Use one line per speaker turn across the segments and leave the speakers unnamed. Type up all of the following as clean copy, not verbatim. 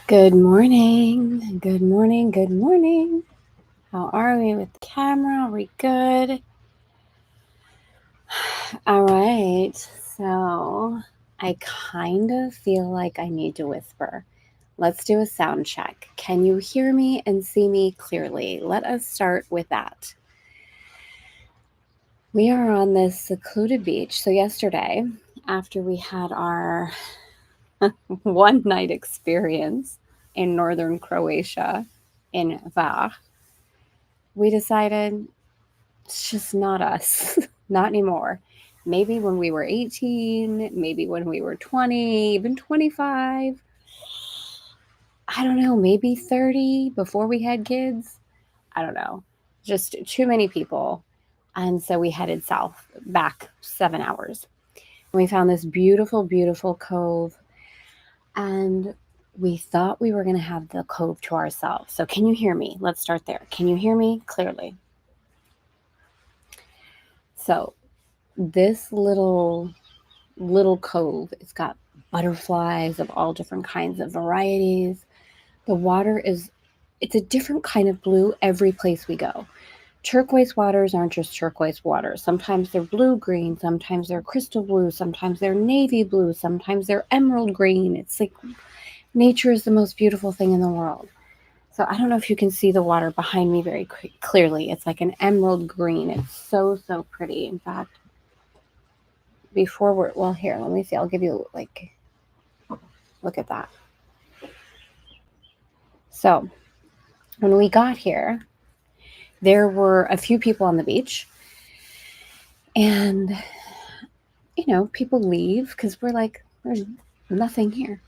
Good morning. Good morning. Good morning. How are we with the camera? Are we good? All right. So I kind of feel like I need to whisper. Let's do a sound check. Can you hear me and see me clearly? Let us start with that. We are on this secluded beach. So yesterday, after we had our one night experience in northern Croatia in Var, we decided it's just not us, not anymore. Maybe when we were 18, maybe when we were 20, even 25. I don't know, maybe 30 before we had kids. I don't know. Just too many people. And so we headed south back 7 hours. And we found this beautiful, beautiful cove. And we thought we were going to have the cove to ourselves. So, can you hear me? Let's start there. Can you hear me clearly? So, this little cove, it's got butterflies of all different kinds of varieties. The water it's a different kind of blue every place we go. Turquoise waters aren't just turquoise waters. Sometimes they're blue green, sometimes they're crystal blue, sometimes they're navy blue, sometimes they're emerald green. It's like nature is the most beautiful thing in the world. So I don't know if you can see the water behind me very clearly. It's like an emerald green. It's so, so pretty. In fact, here, let me see. I'll give you look at that. So when we got here, there were a few people on the beach, and people leave because we're like, there's nothing here.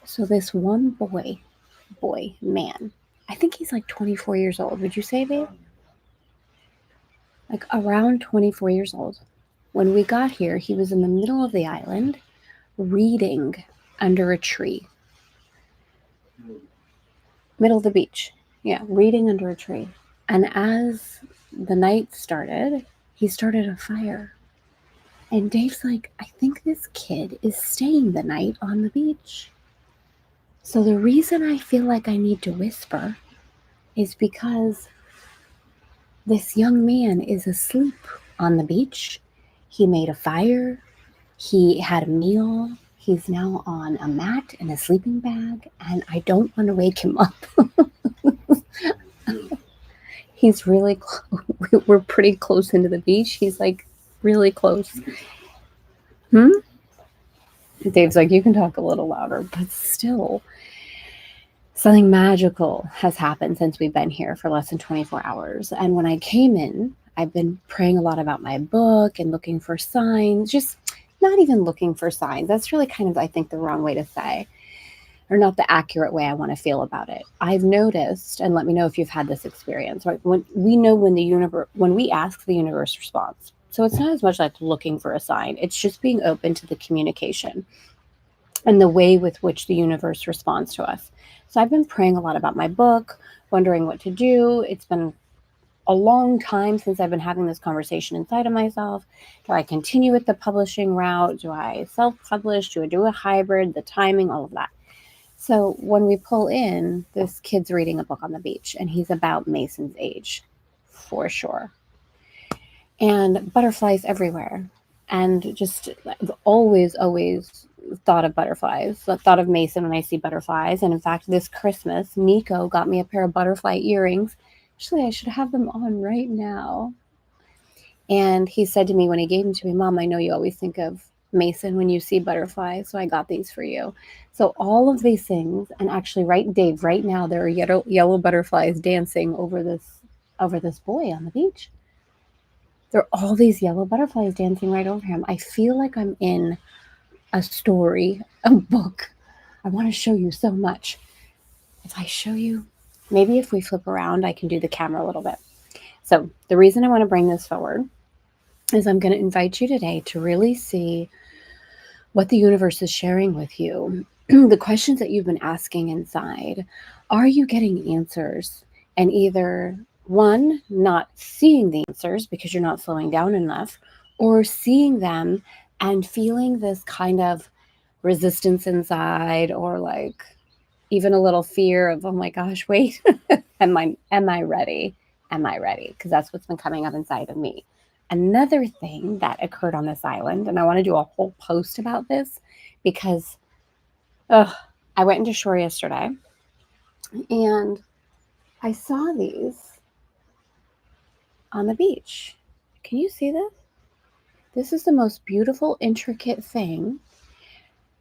So this one man, I think he's like 24 years old. Would you say, babe? Like around 24 years old. When we got here, he was in the middle of the island reading under a tree. Middle of the beach. Yeah, reading under a tree. And as the night started, he started a fire. And Dave's like, I think this kid is staying the night on the beach. So the reason I feel like I need to whisper is because this young man is asleep on the beach. He made a fire. He had a meal. He's now on a mat and a sleeping bag, and I don't want to wake him up. He's really close. We're pretty close into the beach. He's like really close. Dave's like, you can talk a little louder, but still, something magical has happened since we've been here for less than 24 hours. And when I came in, I've been praying a lot about my book and looking for signs, just not even looking for signs. That's really kind of, I think, the wrong way to say, or not the accurate way I want to feel about it. I've noticed, and let me know if you've had this experience, right? When we know when we ask, the universe responds. So it's not as much like looking for a sign, it's just being open to the communication and the way with which the universe responds to us. So I've been praying a lot about my book, wondering what to do. It's been a long time since I've been having this conversation inside of myself. Do I continue with the publishing route? Do I self-publish? Do I do a hybrid? The timing, all of that. So when we pull in, this kid's reading a book on the beach, and he's about Mason's age, for sure. And butterflies everywhere. And just always thought of butterflies, thought of Mason when I see butterflies. And in fact, this Christmas, Nico got me a pair of butterfly earrings. Actually, I should have them on right now. And he said to me when he gave them to me, Mom, I know you always think of Mason when you see butterflies, so I got these for you. So all of these things, and actually, Dave, right now there are yellow butterflies dancing over this boy on the beach. There are all these yellow butterflies dancing right over him. I feel like I'm in a story, a book. I want to show you so much. If I show you, maybe if we flip around, I can do the camera a little bit. So the reason I want to bring this forward is I'm going to invite you today to really see what the universe is sharing with you. The questions that you've been asking inside, are you getting answers? And either one, not seeing the answers because you're not slowing down enough, or seeing them and feeling this kind of resistance inside, or like, even a little fear of, oh my gosh, wait, am I ready? Am I ready? Because that's what's been coming up inside of me. Another thing that occurred on this island, and I want to do a whole post about this because I went into shore yesterday and I saw these on the beach. Can you see this? This is the most beautiful, intricate thing.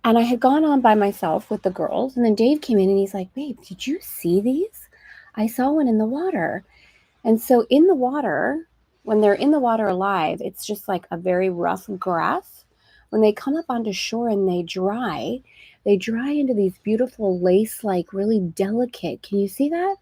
And I had gone on by myself with the girls, and then Dave came in and he's like, babe, did you see these? I saw one in the water. And so in the water, when they're in the water alive, it's just like a very rough grass. When they come up onto shore and they dry into these beautiful lace-like, really delicate. Can you see that?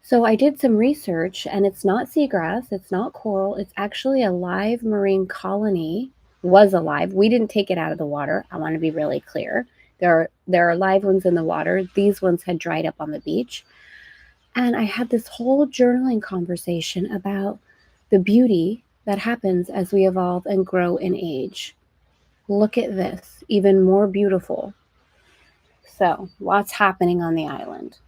So I did some research, and it's not seagrass, it's not coral, it's actually a live marine colony. Was alive. We didn't take it out of the water. I want to be really clear. There are live ones in the water. These ones had dried up on the beach. And I had this whole journaling conversation about the beauty that happens as we evolve and grow in age. Look at this, even more beautiful. So, what's happening on the island?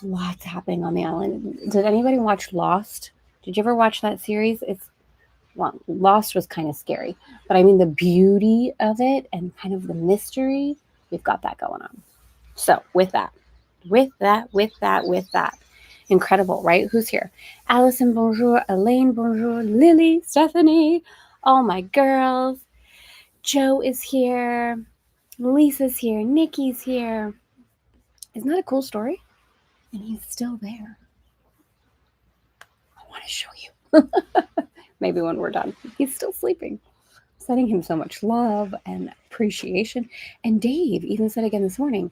What's happening on the island? Did anybody watch Lost? Did you ever watch that series? Lost was kind of scary, but I mean the beauty of it and kind of the mystery, we've got that going on. So with that, incredible, right? Who's here? Allison, bonjour. Elaine, bonjour. Lily, Stephanie, all my girls. Joe is here. Lisa's here. Nikki's here. Isn't that a cool story? And he's still there. I want to show you. Maybe when we're done. He's still sleeping. Sending him so much love and appreciation. And Dave even said again this morning,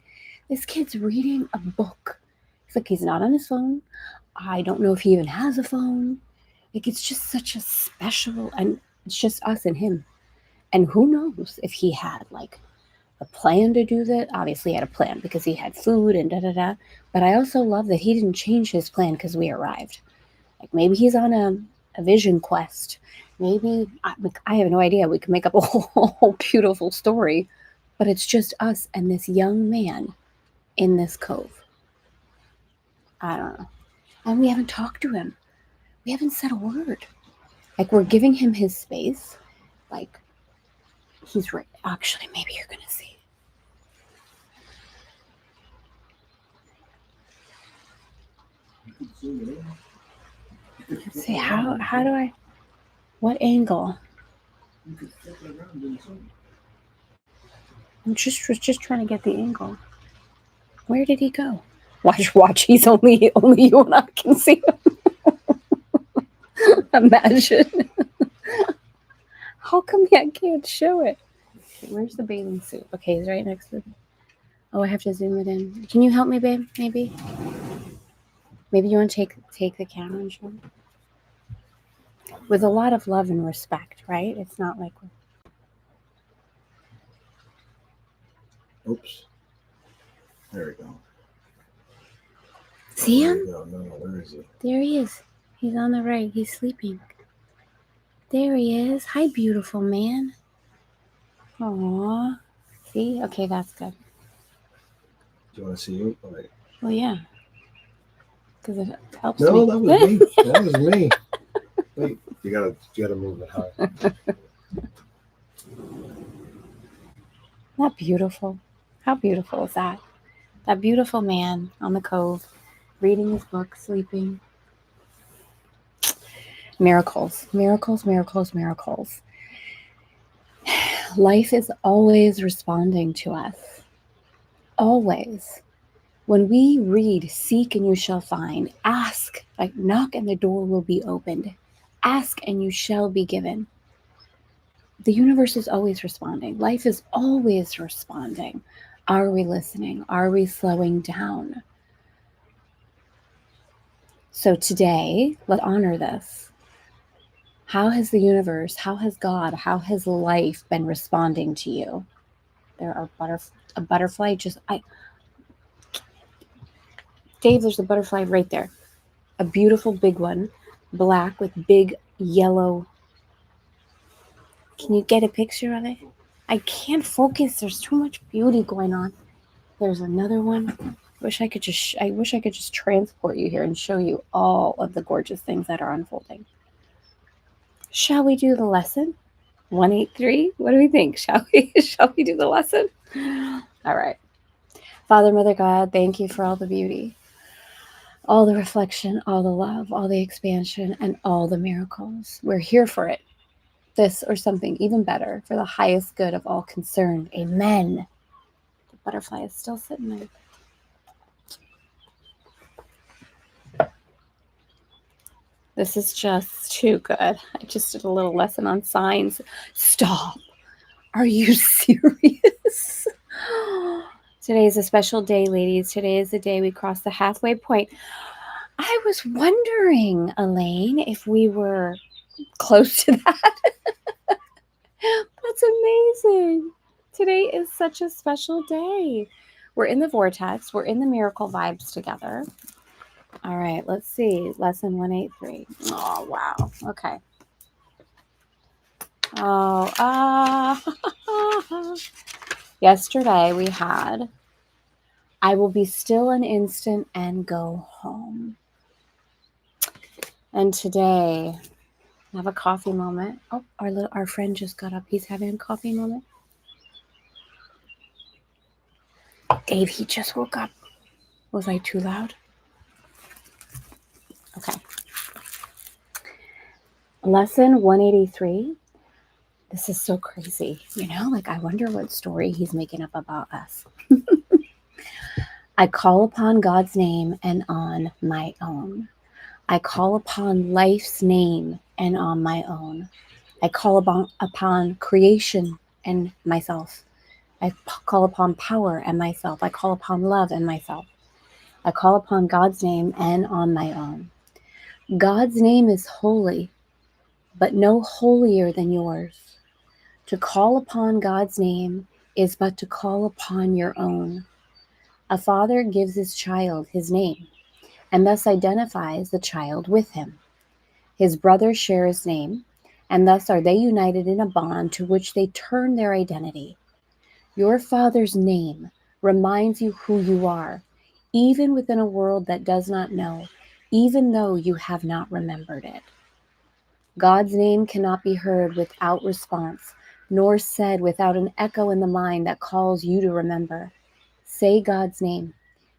this kid's reading a book. He's like, he's not on his phone. I don't know if he even has a phone. Like, it's just such a special, and it's just us and him. And who knows if he had like a plan to do that. Obviously he had a plan because he had food and da-da-da. But I also love that he didn't change his plan because we arrived. Like, maybe he's on a vision quest. Maybe, I have no idea. We can make up a whole beautiful story, but it's just us and this young man in this cove. I don't know. And we haven't talked to him. We haven't said a word. Like, we're giving him his space. Like, he's right. Actually, maybe you're going to see. Let's see, how do I, what angle? I'm just trying to get the angle. Where did he go? Watch. He's only you and I can see him. Imagine. How come I can't show it? Okay, where's the bathing suit? Okay, he's right next to it. Oh, I have to zoom it in. Can you help me, babe? Maybe you want to take the camera and show him? With a lot of love and respect, right? It's not like
oops. There we go.
See him?
No, where is he?
There he is. He's on the right. He's sleeping. There he is. Hi, beautiful man. Aww. See? Okay, that's good.
Do you want to see you? All right.
Well, yeah. Because it helps
no,
me.
that was me. That was me. Wait, you gotta move it high.
Not beautiful. How beautiful is that? That beautiful man on the cove, reading his book, sleeping. Miracles. Life is always responding to us. Always. When we read, seek and you shall find, ask, like knock and the door will be opened, ask and you shall be given. The universe is always responding. Life is always responding. Are we listening? Are we slowing down? So today, let's honor this. How has the universe, how has God, how has life been responding to you? There are a butterfly Dave, there's a butterfly right there. A beautiful big one, black with big yellow. Can you get a picture of it? I can't focus. There's too much beauty going on. There's another one. I wish I could just transport you here and show you all of the gorgeous things that are unfolding. Shall we do the lesson? 183. What do we think? Shall we do the lesson? All right. Father, Mother God, thank you for all the beauty, all the reflection, all the love, all the expansion, and all the miracles. We're here for it. This or something even better, for the highest good of all concerned. Amen. The butterfly is still sitting there. This is just too good. I just did a little lesson on signs. Stop. Are you serious? Today is a special day, ladies. Today is the day we cross the halfway point. I was wondering, Elaine, if we were close to that. That's amazing. Today is such a special day. We're in the vortex. We're in the miracle vibes together. All right, let's see. Lesson 183. Oh, wow. Okay. Yesterday we had, I will be still an instant and go home. And today, have a coffee moment. Oh, our friend just got up. He's having a coffee moment. Dave, he just woke up. Was I too loud? Okay. Lesson 183. This is so crazy. I wonder what story he's making up about us. I call upon God's name and on my own. I call upon life's name and on my own. I call upon creation and myself. I call upon power and myself. I call upon love and myself. I call upon God's name and on my own. God's name is holy, but no holier than yours. To call upon God's name is but to call upon your own. A father gives his child his name, and thus identifies the child with him. His brothers share his name, and thus are they united in a bond to which they turn their identity. Your father's name reminds you who you are, even within a world that does not know, even though you have not remembered it. God's name cannot be heard without response, nor said without an echo in the mind that calls you to remember. Say God's name.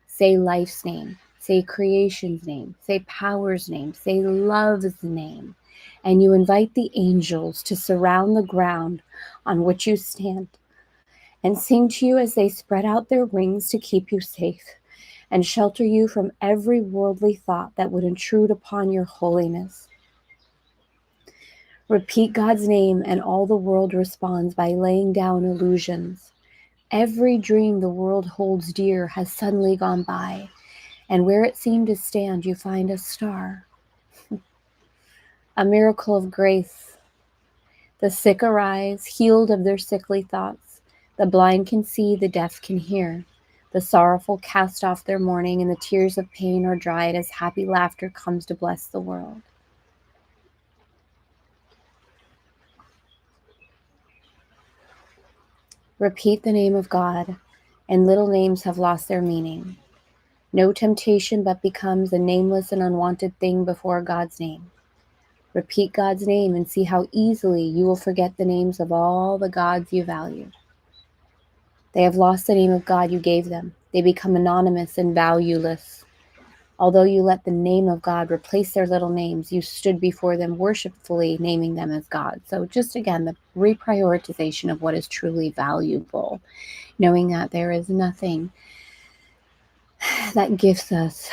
Say life's name. Say creation's name. Say power's name. Say love's name. And you invite the angels to surround the ground on which you stand and sing to you as they spread out their wings to keep you safe and shelter you from every worldly thought that would intrude upon your holiness. Repeat God's name, and all the world responds by laying down illusions. Every dream the world holds dear has suddenly gone by, and where it seemed to stand, you find a star. A miracle of grace. The sick arise, healed of their sickly thoughts. The blind can see, the deaf can hear. The sorrowful cast off their mourning, and the tears of pain are dried as happy laughter comes to bless the world. Repeat the name of God, and little names have lost their meaning. No temptation but becomes a nameless and unwanted thing before God's name. Repeat God's name and see how easily you will forget the names of all the gods you value. They have lost the name of God you gave them. They become anonymous and valueless. Although you let the name of God replace their little names, you stood before them worshipfully, naming them as God. So just again, the reprioritization of what is truly valuable, knowing that there is nothing that gives us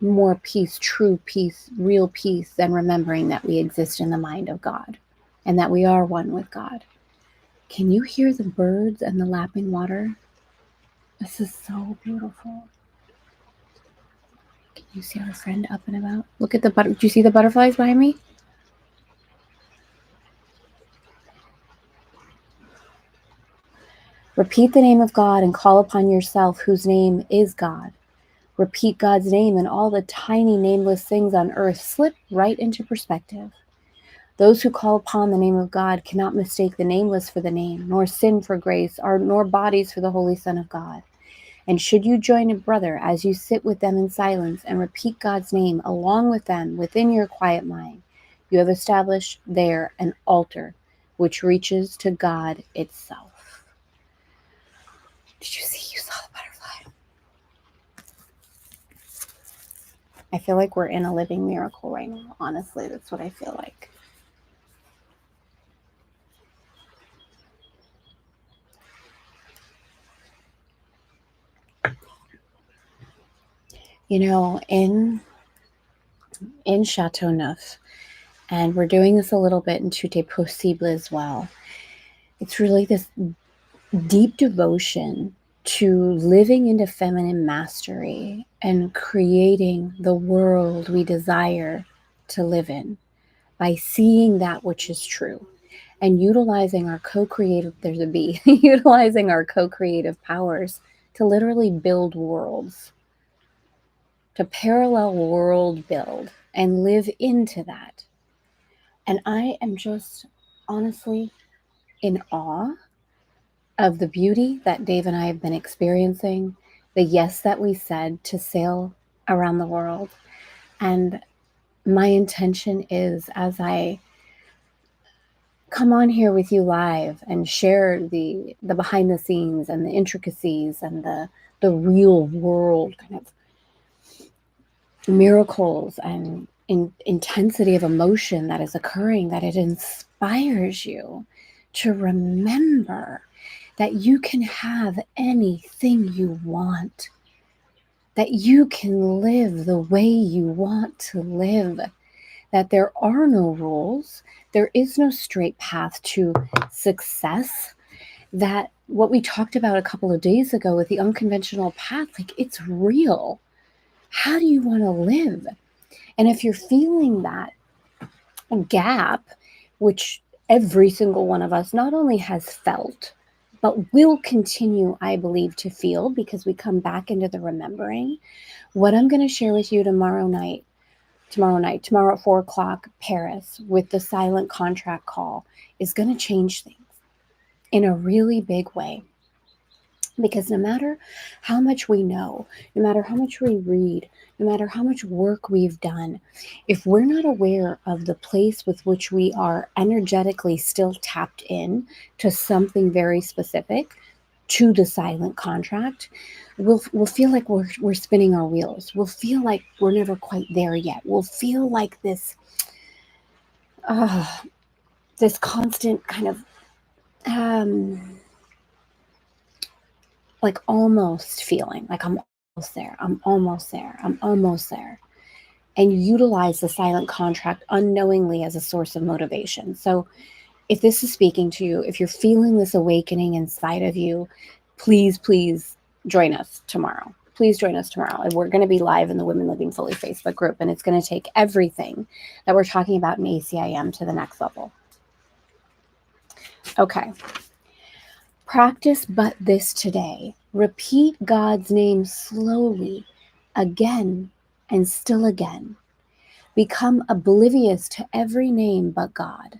more peace, true peace, real peace, than remembering that we exist in the mind of God and that we are one with God. Can you hear the birds and the lapping water? This is so beautiful. Can you see our friend up and about? Look at the do you see the butterflies behind me? Repeat the name of God and call upon yourself, whose name is God. Repeat God's name, and all the tiny nameless things on earth slip right into perspective. Those who call upon the name of God cannot mistake the nameless for the name, nor sin for grace, nor bodies for the Holy Son of God. And should you join a brother as you sit with them in silence and repeat God's name along with them within your quiet mind, you have established there an altar which reaches to God itself. Did you see? You saw the butterfly. I feel like we're in a living miracle right now. Honestly, that's what I feel like. You know, in Chateauneuf, and we're doing this a little bit in Tout est possible as well. It's really this deep devotion to living into feminine mastery and creating the world we desire to live in by seeing that which is true and utilizing our co-creative, there's a B, utilizing our co-creative powers to literally build worlds, to parallel world build and live into that. And I am just honestly in awe of the beauty that Dave and I have been experiencing, the yes that we said to sail around the world. And my intention is, as I come on here with you live and share the behind the scenes and the intricacies and the real world kind of miracles and intensity of emotion that is occurring, that it inspires you to remember that you can have anything you want, that you can live the way you want to live, that there are no rules, there is no straight path to success, that what we talked about a couple of days ago with the unconventional path, like it's real. How do you want to live? And if you're feeling that gap, which every single one of us not only has felt, but will continue, I believe, to feel because we come back into the remembering, what I'm going to share with you tomorrow at 4 o'clock, Paris, with the silent contract call, is going to change things in a really big way. Because no matter how much we know, no matter how much we read, no matter how much work we've done, if we're not aware of the place with which we are energetically still tapped in to something very specific, to the silent contract, we'll feel like we're spinning our wheels. We'll feel like we're never quite there yet. We'll feel like this constant kind of like almost feeling like I'm almost there. And utilize the silent contract unknowingly as a source of motivation. So if this is speaking to you, if you're feeling this awakening inside of you, please join us tomorrow. Please join us tomorrow. And we're going to be live in the Women Living Fully Facebook group. And it's going to take everything that we're talking about in ACIM to the next level. Okay. Practice but this today. Repeat God's name slowly, again and still again. Become oblivious to every name but God.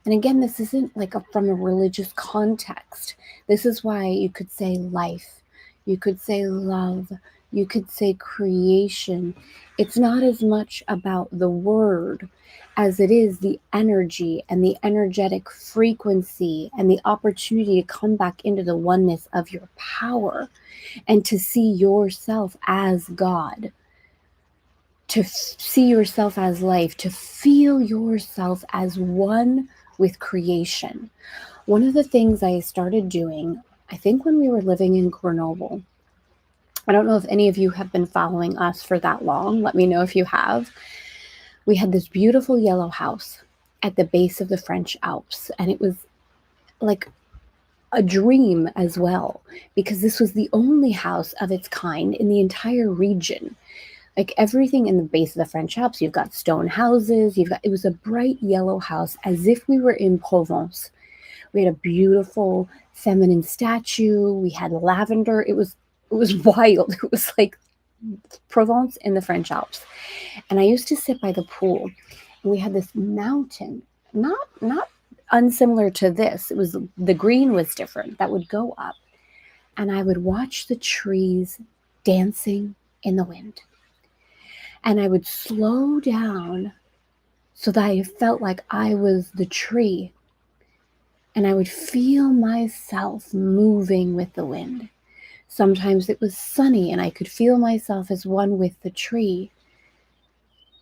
And again, this isn't like from a religious context. This is why you could say life, you could say love, you could say creation. It's not as much about the word as it is the energy and the energetic frequency and the opportunity to come back into the oneness of your power and to see yourself as God, to see yourself as life, to feel yourself as one with creation. One of the things I started doing, I think when we were living in Grenoble, I don't know if any of you have been following us for that long. Let me know if you have. We had this beautiful yellow house at the base of the French Alps, and it was like a dream as well, because this was the only house of its kind in the entire region. Like everything in the base of the French Alps, you've got stone houses, it was a bright yellow house as if we were in Provence. We had a beautiful feminine statue. We had lavender. It was wild. It was like Provence in the French Alps. And I used to sit by the pool, and we had this mountain, not unsimilar to this. It was, the green was different, that would go up. and I would watch the trees dancing in the wind. And I would slow down so that I felt like I was the tree. And I would feel myself moving with the wind. Sometimes it was sunny and I could feel myself as one with the tree.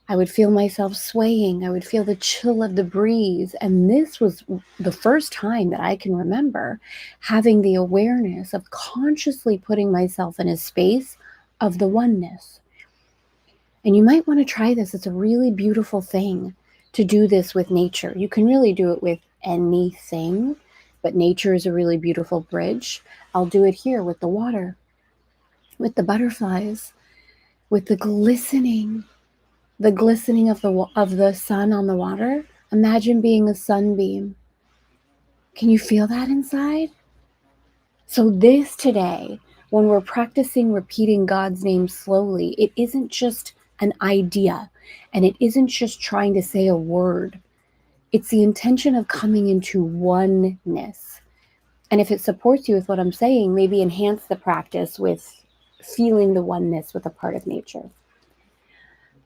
I would feel myself swaying. I would feel the chill of the breeze. And this was the first time that I can remember having the awareness of consciously putting myself in a space of the oneness. And you might want to try this. It's a really beautiful thing to do this with nature. You can really do it with anything, but nature is a really beautiful bridge. I'll do it here with the water, with the butterflies, with the glistening of the sun on the water. Imagine being a sunbeam. Can you feel that inside? So this today, when we're practicing repeating God's name slowly, it isn't just an idea, and it isn't just trying to say a word. It's the intention of coming into oneness. And if it supports you with what I'm saying, maybe enhance the practice with feeling the oneness with a part of nature.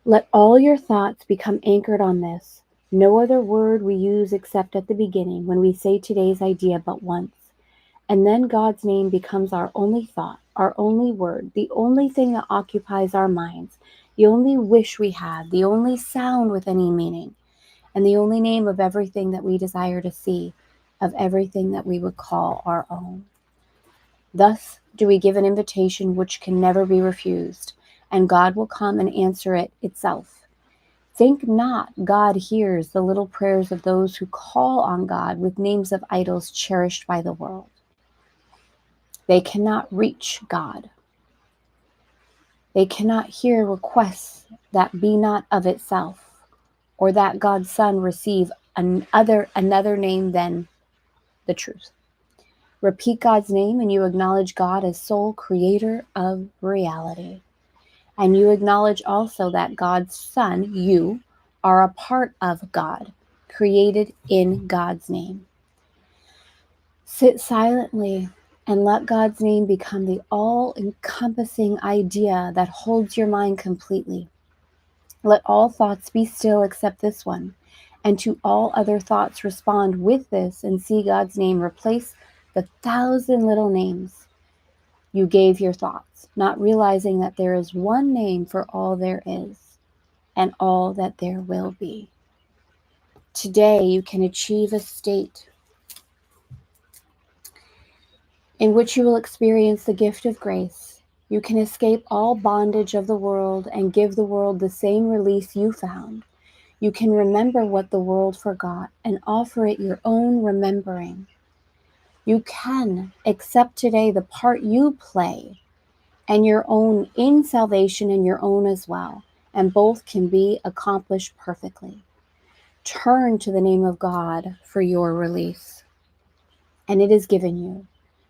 Let all your thoughts become anchored on this. No other word we use except at the beginning when we say today's idea but once. And then God's name becomes our only thought, our only word, the only thing that occupies our minds, the only wish we have, the only sound with any meaning, and the only name of everything that we desire to see, of everything that we would call our own. Thus do we give an invitation which can never be refused, and God will come and answer it itself. Think not God hears the little prayers of those who call on God with names of idols cherished by the world. They cannot reach God. They cannot hear requests that be not of itself, or that God's Son receive another name than the truth. Repeat God's name and you acknowledge God as sole creator of reality. And you acknowledge also that God's Son, you, are a part of God, created in God's name. Sit silently and let God's name become the all-encompassing idea that holds your mind completely. Let all thoughts be still except this one, and to all other thoughts respond with this and see God's name replace the 1,000 little names you gave your thoughts, not realizing that there is one name for all there is and all that there will be. Today you can achieve a state in which you will experience the gift of grace. You can escape all bondage of the world and give the world the same release you found. You can remember what the world forgot and offer it your own remembering. You can accept today the part you play and your own in salvation and your own as well, and both can be accomplished perfectly. Turn to the name of God for your release, and it is given you.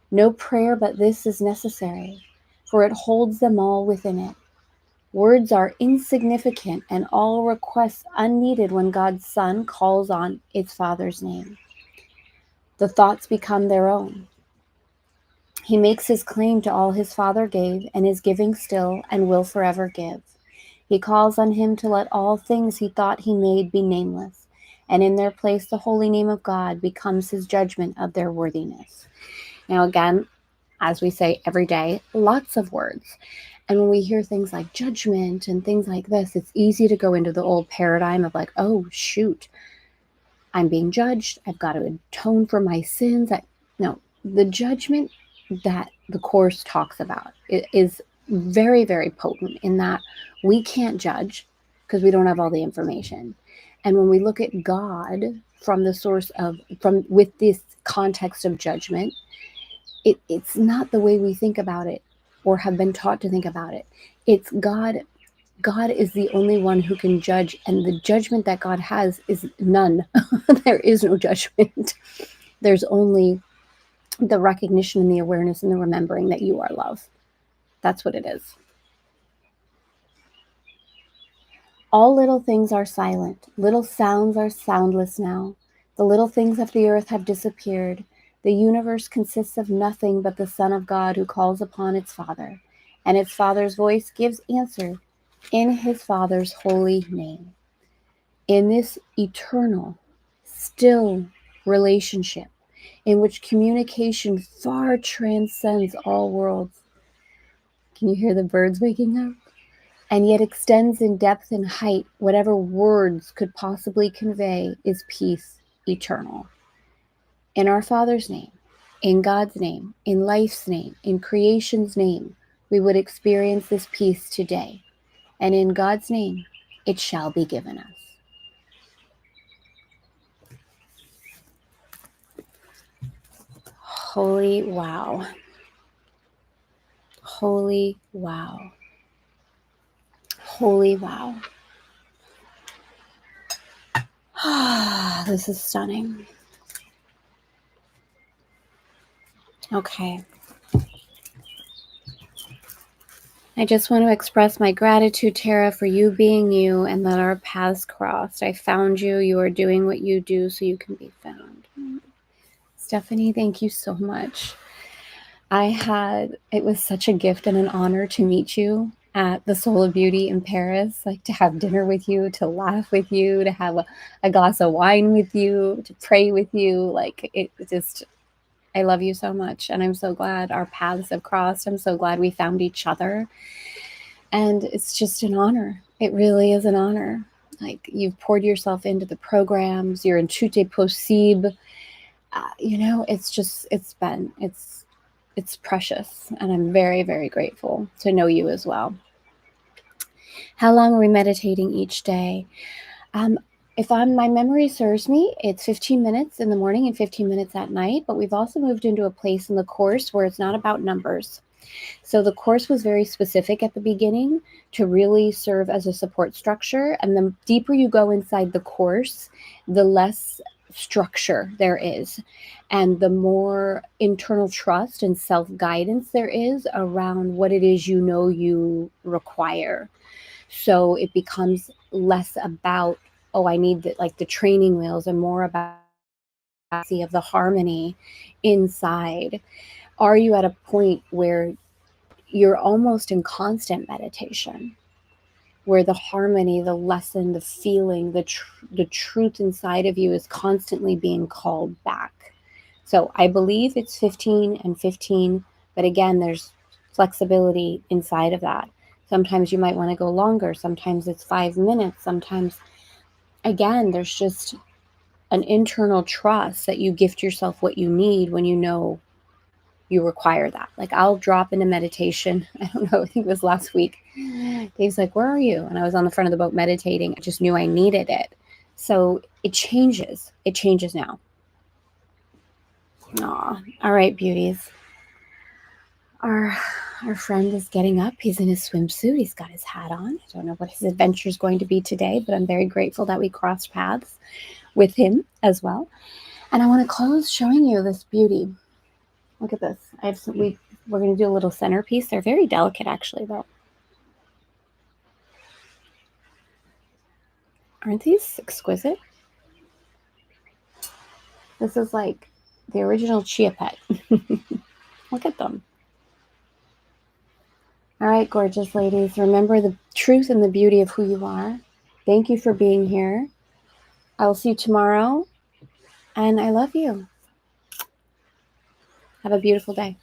No prayer but this is necessary, for it holds them all within it. Words are insignificant and all requests unneeded when God's Son calls on its Father's name. The thoughts become their own. He makes his claim to all his Father gave and is giving still and will forever give. He calls on him to let all things he thought he made be nameless, and in their place the holy name of God becomes his judgment of their worthiness. Now again, as we say every day, lots of words. And when we hear things like judgment and things like this, it's easy to go into the old paradigm of like, oh, shoot, I'm being judged. I've got to atone for my sins. No, the judgment that the Course talks about is very, very potent in that we can't judge because we don't have all the information. And when we look at God from the source of, with this context of judgment, it's not the way we think about it or have been taught to think about it. It's God. God is the only one who can judge, and the judgment that God has is none. There is no judgment. There's only the recognition and the awareness and the remembering that you are love. That's what it is. All little things are silent. Little sounds are soundless now. The little things of the earth have disappeared. The universe consists of nothing but the Son of God who calls upon its Father, and its Father's voice gives answer in his Father's holy name. In this eternal, still relationship, in which communication far transcends all worlds. Can you hear the birds waking up? And yet extends in depth and height, whatever words could possibly convey is peace eternal. In our Father's name, in God's name, in life's name, in creation's name, we would experience this peace today. And in God's name, it shall be given us. Holy wow. Holy wow. Holy wow. This is stunning. Okay. I just want to express my gratitude, Tara, for you being you and that our paths crossed. I found you. You are doing what you do so you can be found. Stephanie, thank you so much. It was such a gift and an honor to meet you at the Soul of Beauty in Paris, like to have dinner with you, to laugh with you, to have a glass of wine with you, to pray with you. Like it just, I love you so much. And I'm so glad our paths have crossed. I'm so glad we found each other. And it's just an honor. It really is an honor. Like you've poured yourself into the programs, you're in Chute Possible. It's precious. And I'm very, very grateful to know you as well. How long are we meditating each day? If my memory serves me, it's 15 minutes in the morning and 15 minutes at night. But we've also moved into a place in the course where it's not about numbers. So the course was very specific at the beginning to really serve as a support structure. And the deeper you go inside the course, the less structure there is. And the more internal trust and self-guidance there is around what it is you require. So it becomes less about, oh, I need the training wheels, and more about of the harmony inside. Are you at a point where you're almost in constant meditation, where the harmony, the lesson, the feeling, the truth inside of you is constantly being called back? So I believe it's 15 and 15, but again, there's flexibility inside of that. Sometimes you might want to go longer. Sometimes it's 5 minutes. Sometimes, again, there's just an internal trust that you gift yourself what you need when you know you require that. Like I'll drop into meditation. I don't know, I think it was last week. Dave's like, where are you? And I was on the front of the boat meditating. I just knew I needed it. So it changes. It changes now. Aw. All right, beauties. Our friend is getting up. He's in his swimsuit. He's got his hat on. I don't know what his adventure is going to be today, but I'm very grateful that we crossed paths with him as well. And I want to close showing you this beauty. Look at this. We're going to do a little centerpiece. They're very delicate, actually, though. Aren't these exquisite? This is like the original chia pet. Look at them. All right, gorgeous ladies. Remember the truth and the beauty of who you are. Thank you for being here. I will see you tomorrow. And I love you. Have a beautiful day.